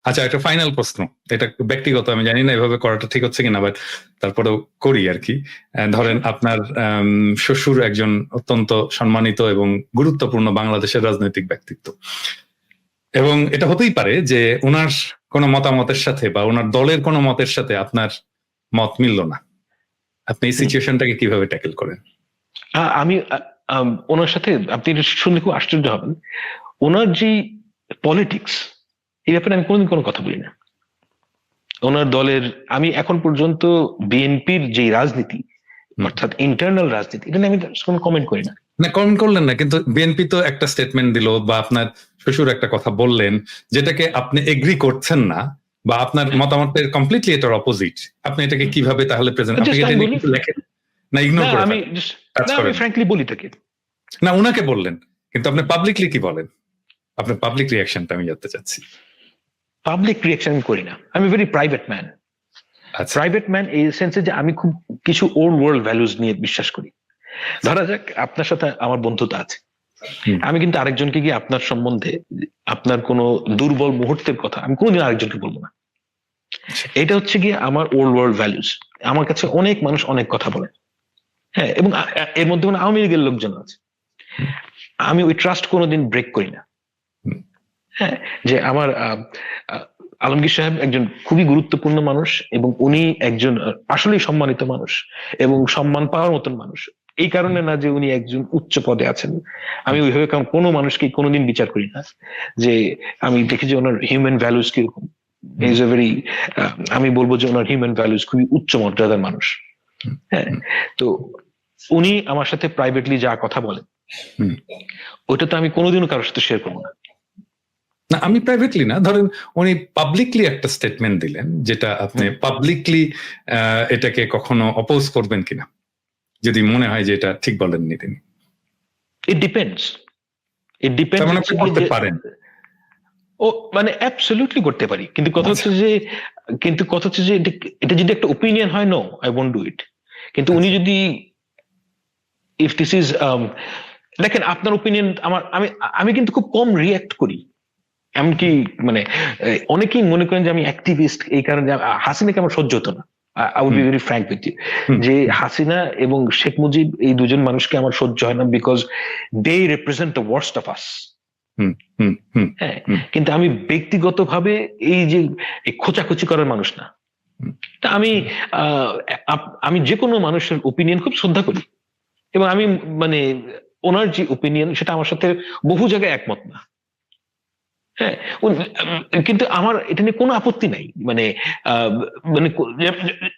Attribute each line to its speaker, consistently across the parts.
Speaker 1: আচ্ছা, একটা ফাইনাল প্রশ্ন, এটা ব্যক্তিগত, আমি জানি না এভাবে করাটা ঠিক হচ্ছে কিনা, বাট তারপরেও করি আর কি। ধরেন আপনার শ্বশুর একজন অত্যন্ত সম্মানিত এবং গুরুত্বপূর্ণ বাংলাদেশের রাজনৈতিক ব্যক্তিত্ব, এবং এটা হতেই পারে যে ওনার কোনো মতামতের সাথে বা ওনার দলের কোনো মতের সাথে আপনার মত মিলল না। আপনি এই সিচুয়েশনটাকে কিভাবে ট্যাকেল করেন?
Speaker 2: আমি ওনার সাথে, আপনি এটা শুনলে খুব আশ্চর্য হবেন, ওনার যে পলিটিক্স এই ব্যাপারে আমি কোনোদিন কোনো কথা বলি না। ওনার দলের, আমি এখন পর্যন্ত বিএনপির যে রাজনীতি অর্থাৎ ইন্টারনাল রাজনীতি, এটা নিয়ে আমি কোনো কমেন্ট করি না।
Speaker 1: না, কমেন্ট করলেন না, কিন্তু বিএনপি তো একটা স্টেটমেন্ট দিল বা আপনার শ্বশুর একটা কথা বললেন যেটাকে আপনি এগ্রি করছেন না বা আপনার মতামতের কমপ্লিটলি এটার অপোজিট, আপনি এটাকে কিভাবে তাহলে প্রেজেন্ট, আপনি এটা নিয়ে কিছু লেখেন না, ইগনোর করে
Speaker 2: আমি ফ্র্যাঙ্কলি বলি তাকে
Speaker 1: না, উনাকে বললেন, কিন্তু আপনি পাবলিকলি কি বলেন? আপনার পাবলিক রিঅ্যাকশনটা আমি জানতে চাচ্ছি।
Speaker 2: পাবলিক রিঅ্যাকশন করি না, আমি very private man. Private man এই সেন্সে যে আমি খুব কিছু ওল্ড ওয়ার্ল্ড ভ্যালুজ নিয়ে বিশ্বাস করি। ধরা যাক আপনার সাথে আমার বন্ধুতা আছে, আমি কিন্তু আরেকজনকে গিয়ে আপনার সম্বন্ধে আপনার কোনো দুর্বল মুহূর্তের কথা আমি কোনোদিন আরেকজনকে বলবো না। এটা হচ্ছে গিয়ে আমার ওল্ড ওয়ার্ল্ড ভ্যালুজ। আমার কাছে অনেক মানুষ অনেক কথা বলে, হ্যাঁ, এবং এর মধ্যে কোনো আওয়ামী লীগের লোকজন আছে, আমি ওই ট্রাস্ট কোনোদিন ব্রেক করি না। হ্যাঁ, যে আমার আলমগীর সাহেব একজন খুবই গুরুত্বপূর্ণ মানুষ এবং উনি একজন আসলেই সম্মানিত মানুষ এবং সম্মান পাওয়ার মতন মানুষ। এই কারণে না যে উনি একজন উচ্চ পদে আছেন, আমি ওইভাবে কোনো মানুষকে কোনোদিন বিচার করি না। যে আমি দেখি যে ওনার হিউম্যান ভ্যালুস কিরকম, ইজ এ ভেরি, আমি বলবো যে ওনার হিউম্যান ভ্যালুস খুবই উচ্চ মর্যাদার মানুষ। হ্যাঁ, তো উনি আমার সাথে প্রাইভেটলি যা কথা বলেন ওইটা তো আমি কোনোদিনও কারোর সাথে শেয়ার করবো না।
Speaker 1: না, আমি প্রাইভেটলি না, ধরেন উনি পাবলিকলি একটা স্টেটমেন্ট দিলেন যেটা আপনি পাবলিকলি এটাকে কখনো অপোজ করবেন কিনা, যদি মনে হয় যে এটা ঠিক বলেননি তিনি?
Speaker 2: It depends, it depends.
Speaker 1: করতে পারেন?
Speaker 2: ও মানে অ্যাবসলিউটলি করতে পারি, কিন্তু কথা হচ্ছে যে এটা যদি একটা ওপিনিয়ন হয়, no I won't do it. কিন্তু উনি যদি, ইফ দিস ইজ, দেখেন আপনার ওপিনিয়ন আমি কিন্তু খুব কম রিয়াক্ট করি। এমনকি মানে অনেকেই মনে করেন যে আমি অ্যাক্টিভিস্ট, এই কারণে হাসিনাকে আমার সহ্য হতো না। I would be very frank with you, যে হাসিনা এবং শেখ মুজিব এই দুজন মানুষকে আমার সহ্য হয় না, because they represent the worst of us. হ্যাঁ, কিন্তু আমি ব্যক্তিগতভাবে এই যে খোঁচাখুচি করার মানুষ না। তা আমি যে কোনো মানুষের ওপিনিয়ন খুব শ্রদ্ধা করি এবং আমি মানে ওনার যে ওপিনিয়ন সেটা আমার সাথে বহু জায়গায় একমত না। হ্যাঁ, কিন্তু আমার এটা নিয়ে কোনো আপত্তি নাই, মানে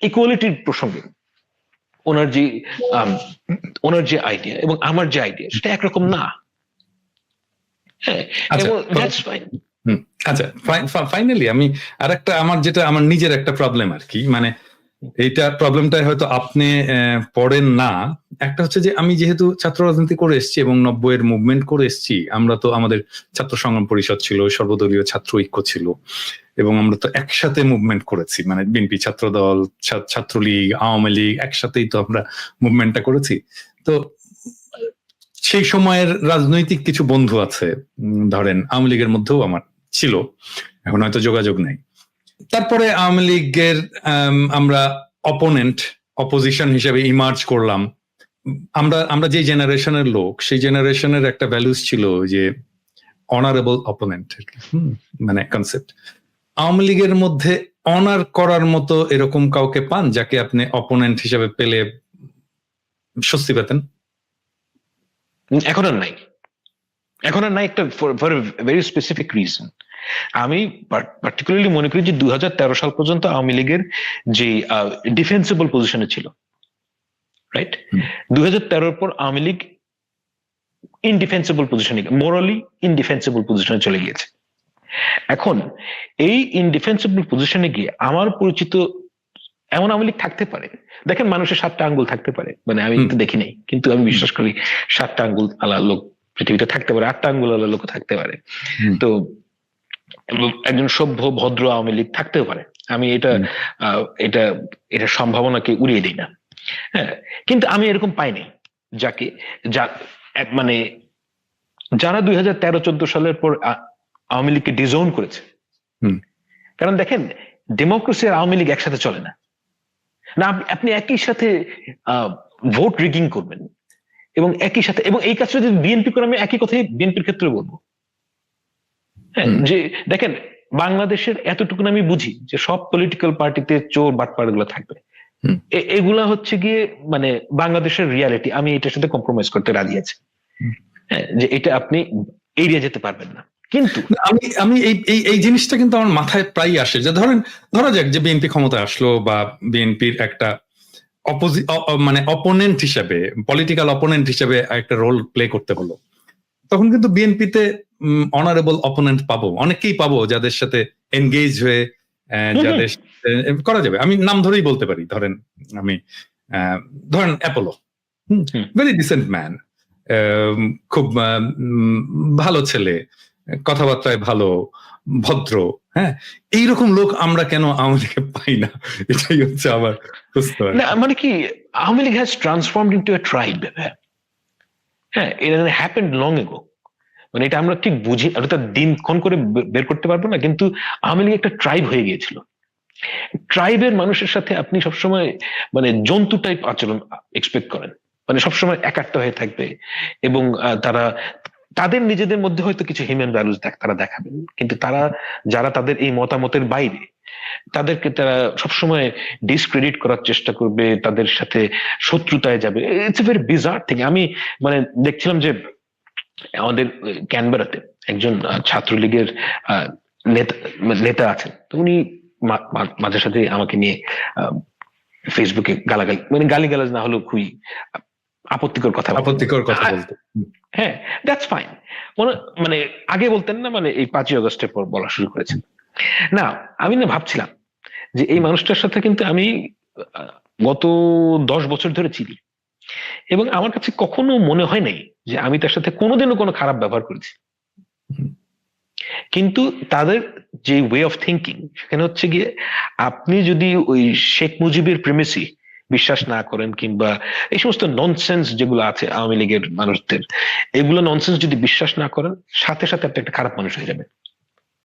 Speaker 2: ইকুয়ালিটির প্রসঙ্গে ওনার যে আইডিয়া এবং আমার যে আইডিয়া সেটা একরকম না। হ্যাঁ, দ্যাটস ফাইন।
Speaker 1: আচ্ছা, ফাইনালি আমি আরেকটা, আমার নিজের একটা প্রবলেম আর কি, মানে এইটা প্রবলেমটা হয়তো আপনি পড়েন না। একটা হচ্ছে যে আমি যেহেতু ছাত্র রাজনীতি করে এসেছি এবং 90-এর মুভমেন্ট করে এসেছি, আমরা তো আমাদের ছাত্র সংগ্রাম পরিষদ ছিল, সর্বদলীয় ছাত্র ঐক্য ছিল, এবং আমরা তো একসাথে মুভমেন্ট করেছি, মানে বিএনপি, ছাত্রদল, ছাত্রলীগ, আওয়ামী লীগ, একসাথেই তো আমরা মুভমেন্টটা করেছি। তো সেই সময়ের রাজনৈতিক কিছু বন্ধু আছে, ধরেন আওয়ামী লীগের মধ্যেও আমার ছিল, এখন হয়তো যোগাযোগ নাই। তারপরে আওয়ামী লীগের আমরা অপোজিশন হিসেবে ইমার্জ করলাম। আমরা যে জেনারেশনের লোক, সেই জেনারেশনের একটা ভ্যালুস ছিল যে অনারেবল অপোনেন্ট, মানে কনসেপ্ট। আওয়ামী লীগের মধ্যে অনার করার মতো এরকম কাউকে পান যাকে আপনি অপোনেন্ট হিসেবে পেলে স্বস্তি পেতেন?
Speaker 2: এখন আর নাই, একটা ফর ভেরি স্পেসিফিক রিজন। আমি পার্টিকুলারলি মনে করি যে 2013 সাল পর্যন্ত আওয়ামী লীগের যে ডিফেন্সিবল পজিশনে ছিল, রাইট? 2013 পর আওয়ামী লীগ ইনডিফেন্সিবল পজিশনে, মোরালি ইনডিফেন্সিবল পজিশনে চলে গিয়েছে। এখন এই ইনডিফেন্সিবল পজিশনে গিয়ে আমার পরিচিত এমন আওয়ামী লীগ থাকতে পারে, দেখেন মানুষের 7টা আঙ্গুল থাকতে পারে, মানে আমি তো দেখি নাই, কিন্তু আমি বিশ্বাস করি 7টা আঙ্গুল আলা লোক পৃথিবীতে থাকতে পারে, 8টা আঙ্গুল আলা লোক থাকতে পারে। তো একজন সভ্য ভদ্র আওয়ামী লীগ থাকতেও পারে, আমি এটা সম্ভাবনাকে উড়িয়ে দিই না। হ্যাঁ, কিন্তু আমি এরকম পাইনি মানে যারা 2013-14 সালের পর আওয়ামী লীগকে ডিজোন করেছে, কারণ দেখেন, ডেমোক্রেসি আর আওয়ামী লীগ একসাথে চলে না। না, আপনি একই সাথে ভোট রিগিং করবেন এবং একই সাথে, এবং এই কাজটা যদি বিএনপি করে, আমি একই কথাই বিএনপির ক্ষেত্রে বলবো। হ্যাঁ, যে দেখেন, বাংলাদেশের এতটুকু আমি বুঝি যে সব পলিটিক্যাল পার্টিতে চোর বাটপার গুলো থাকবে, এগুলা হচ্ছে গিয়ে মানে বাংলাদেশের রিয়ালিটি। আমি এটার সাথে কম্প্রোমাইজ করতে রাজি আছি, হ্যাঁ, যে এটা আপনি এড়িয়ে যেতে পারবেন না। কিন্তু
Speaker 1: আমি এই জিনিসটা কিন্তু আমার মাথায় প্রায় আসে, যে ধরা যাক যে বিএনপি ক্ষমতায় আসলো, বা বিএনপির একটা মানে অপোনেন্ট হিসেবে, পলিটিক্যাল অপোনেন্ট হিসেবে একটা রোল প্লে করতে হলো, তখন কিন্তু বিএনপিতে অনারেবল অপোনেন্ট পাবো, অনেকেই পাবো যাদের সাথে এনগেজ হয়ে যাদের করা যাবে। আমি নাম ধরেই বলতে পারি, ধরেন অ্যাপোলো, ভেরি ডিসেন্ট ম্যান, খুব ভালো ছেলে, কথাবার্তায় ভালো, ভদ্র, হ্যাঁ, এইরকম লোক আমরা কেন আওয়ামী লীগে পাই না? এটাই হচ্ছে আমার প্রশ্ন।
Speaker 2: মানে কি, Awami League has transformed into a tribe. হ্যাঁ, এটা হ্যাপেন্ড লং এগো। মানে এটা আমরা ঠিক বুঝি, এটা দিনক্ষণ করে বের করতে পারবো না, কিন্তু আওয়ামী লীগ একটা ট্রাইব হয়ে গিয়েছিল। ট্রাইবের মানুষের সাথে আপনি সবসময় মানে জন্তু টাইপ আচরণ এক্সপেক্ট করেন, মানে সবসময় একাত্ম হয়ে থাকবে, এবং তাদের নিজেদের মধ্যে হয়তো কিছু হিউম্যান ভ্যালুস তারা দেখাবেন, কিন্তু যারা তাদের এই মতামতের বাইরে, তাদেরকে তারা সবসময় ডিসক্রেডিট করার চেষ্টা করবে, তাদের সাথে শত্রুতায় যাবে। It's a very bizarre thing. আমি মানে দেখছিলাম যে আমাদের ক্যানবেরাতে একজন ছাত্রলীগের নেতা আছেন, তো উনি মাঝে সাথে আমাকে নিয়ে ফেসবুকে গালাগালি, মানে গালিগালাজ না হলেও খুবই আপত্তিকর কথা
Speaker 1: বলতো।
Speaker 2: হ্যাঁ, দ্যাটস ফাইন। মানে আগে বলতেন না, মানে এই 5ই আগস্টের পর বলা শুরু করেছেন। না, আমি না ভাবছিলাম যে এই মানুষটার সাথে কিন্তু আমি গত 10 বছর ধরে চিনি, এবং আমার কাছে কখনো মনে হয় নাই যে আমি তার সাথে কোনোদিনও কোনো খারাপ ব্যবহার করেছি। কিন্তু তাদের যে ওয়ে অফ থিঙ্কিং, সেখানে হচ্ছে গিয়ে আপনি যদি ওই শেখ মুজিবের প্রেমেসি বিশ্বাস না করেন, কিংবা এই সমস্ত ননসেন্স যেগুলো আছে আওয়ামী লীগের মানুষদের, এগুলো ননসেন্স যদি বিশ্বাস না করেন, সাথে সাথে আপনি একটা খারাপ মানুষ হয়ে যাবেন।